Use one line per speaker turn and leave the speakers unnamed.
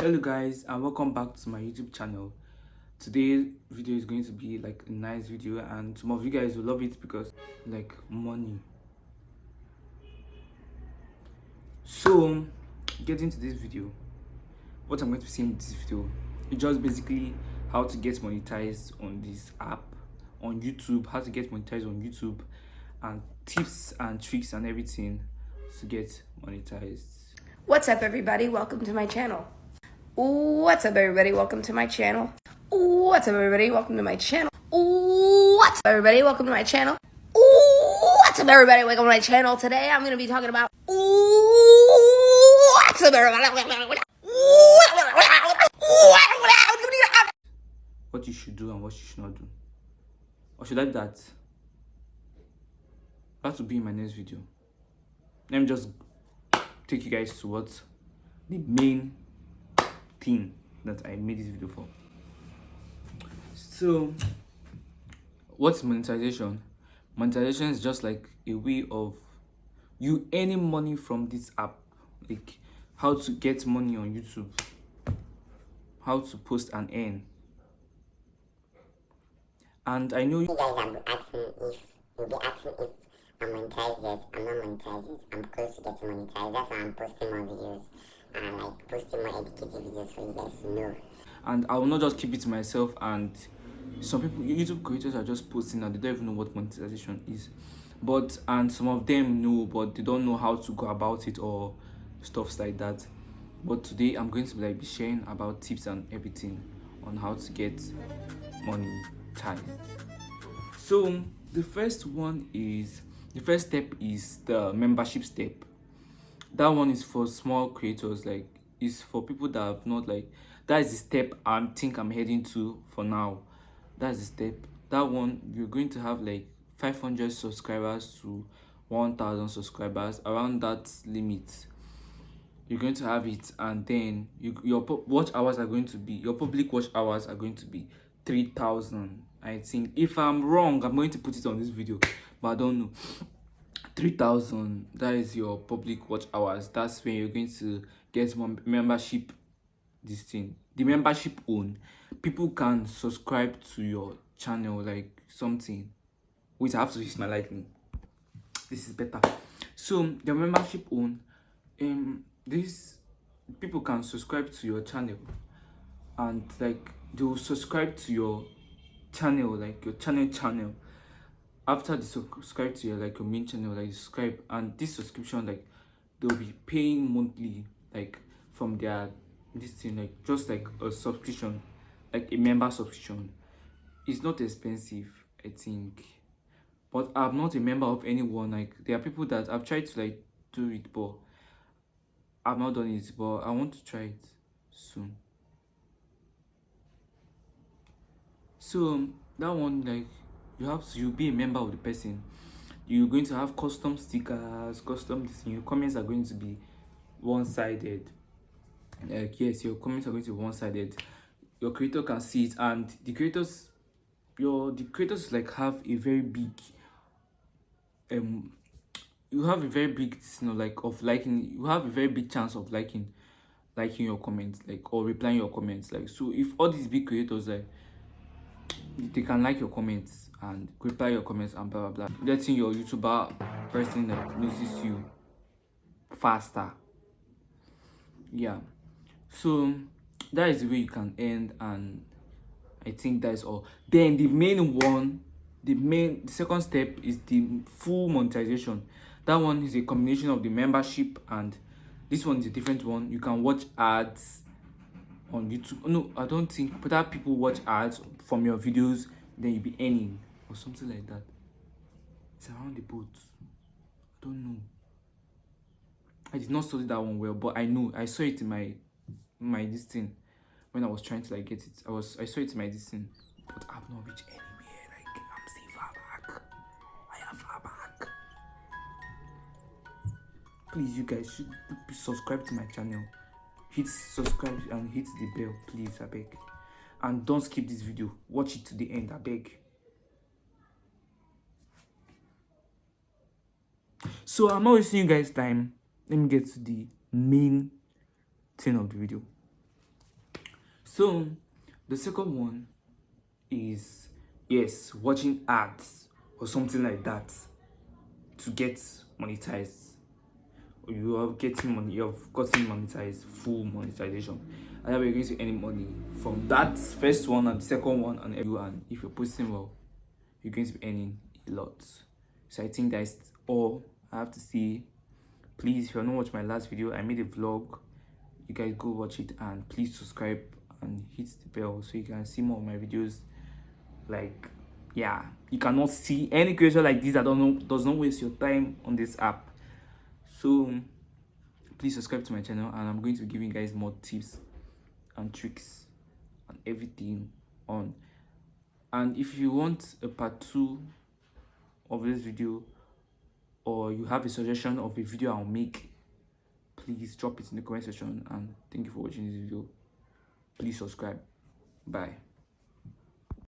Hello guys, and welcome back to my YouTube channel. Today's video is going to be like a nice video, and some of you guys will love it because like money. So get into this video. What I'm going to be saying in this video is just basically how to get monetized on this app on YouTube, how to get monetized on YouTube, and tips and tricks and everything to get monetized.
What's up, everybody? Welcome to my channel. What's up, everybody? Welcome to my channel. What's up, everybody? Welcome to my channel. What's up, everybody? Welcome to my channel. What's up, everybody? Welcome to my channel. Today, I'm going to be talking about what's up, everybody?
What you should do and what you should not do. Or should I do that? That will be in my next video. Let me just take you guys to what the main thing that I made this video for. So, what's monetization? Monetization is just like a way of you earning money from this app, like how to get money on YouTube, how to post and earn. And I know
You guys are asking if you'll be asking if I'm monetized yet. I'm not monetized yet. I'm close to getting monetized. That's why I'm posting more videos and like posting more educative videos for you guys to know.
And I will not just keep it to myself, and some people, YouTube creators, are just posting and they don't even know what monetization is. And some of them know, but they don't know how to go about it or stuffs like that. But today I'm going to be sharing about tips and everything on how to get monetized. So the first step is the membership step. That one is for small creators, like is for people that have not that is the step I'm heading to for now. That's the step. That one, you're going to have like 500 subscribers to 1000 subscribers, around that limit. You're going to have it, and then your watch hours are going to be, your public watch hours are going to be 3000. I think, if I'm wrong, I'm going to put it on this video, but I don't know. 3000, that is your public watch hours. That's when you're going to get membership. This thing, the membership own, people can subscribe to your channel, like something. Wait, I have to use my lightning. This is better. So the membership own, this people can subscribe to your channel, and like they will subscribe to your channel, like your channel. After they subscribe to your your main channel, like subscribe, and this subscription, like they'll be paying monthly, like from their this thing, like just like a subscription, like a member subscription. It's not expensive, I think, but I'm not a member of anyone. Like there are people that I've tried to like do it, but I've not done it, but I want to try it soon. So that one, like you'll be a member of the person. You're going to have custom stickers, custom this. Your comments are going to be one-sided. Like yes, your comments are going to be one-sided. Your creator can see it, and the creators like have a very big you have a very big like of liking. You have a very big chance of liking your comments, like, or replying your comments. Like, so if all these big creators, like, they can like your comments and reply your comments and blah blah blah, letting your YouTuber person that notices you faster. Yeah, so that is the way you can end, and I think that's all. Then the second step is the full monetization. That one is a combination of the membership, and this one is a different one. You can watch ads on YouTube. No, I don't think, but that people watch ads from your videos, then you'll be earning or something like that. It's around the boat. I don't know. I did not study that one well, but I know I saw it in my this thing when I was trying to like get it. I saw it in my this thing, but I've not reached anywhere. Like, I'm still far back. I am far back. Please, you guys should subscribe to my channel. Hit subscribe and hit the bell, please, I beg. And don't skip this video. Watch it to the end, I beg. So I'm not wasting you guys' time. Let me get to the main thing of the video. So the second one is, yes, watching ads or something like that to get monetized. You are getting money, you have gotten monetized, full monetization, and then we're going to earn money from that first one and the second one, and if you're posting well, you're going to be earning a lot. So I think that's all I have to say. Please, if you're not watching my last video, I made a vlog. You guys go watch it, and please subscribe and hit the bell so you can see more of my videos. Like, yeah, you cannot see any creator like this that does not waste your time on this app. So please subscribe to my channel, and I'm going to be giving you guys more tips and tricks and everything on. And if you want a part 2 of this video, or you have a suggestion of a video I'll make, please drop it in the comment section. And thank you for watching this video. Please subscribe. Bye.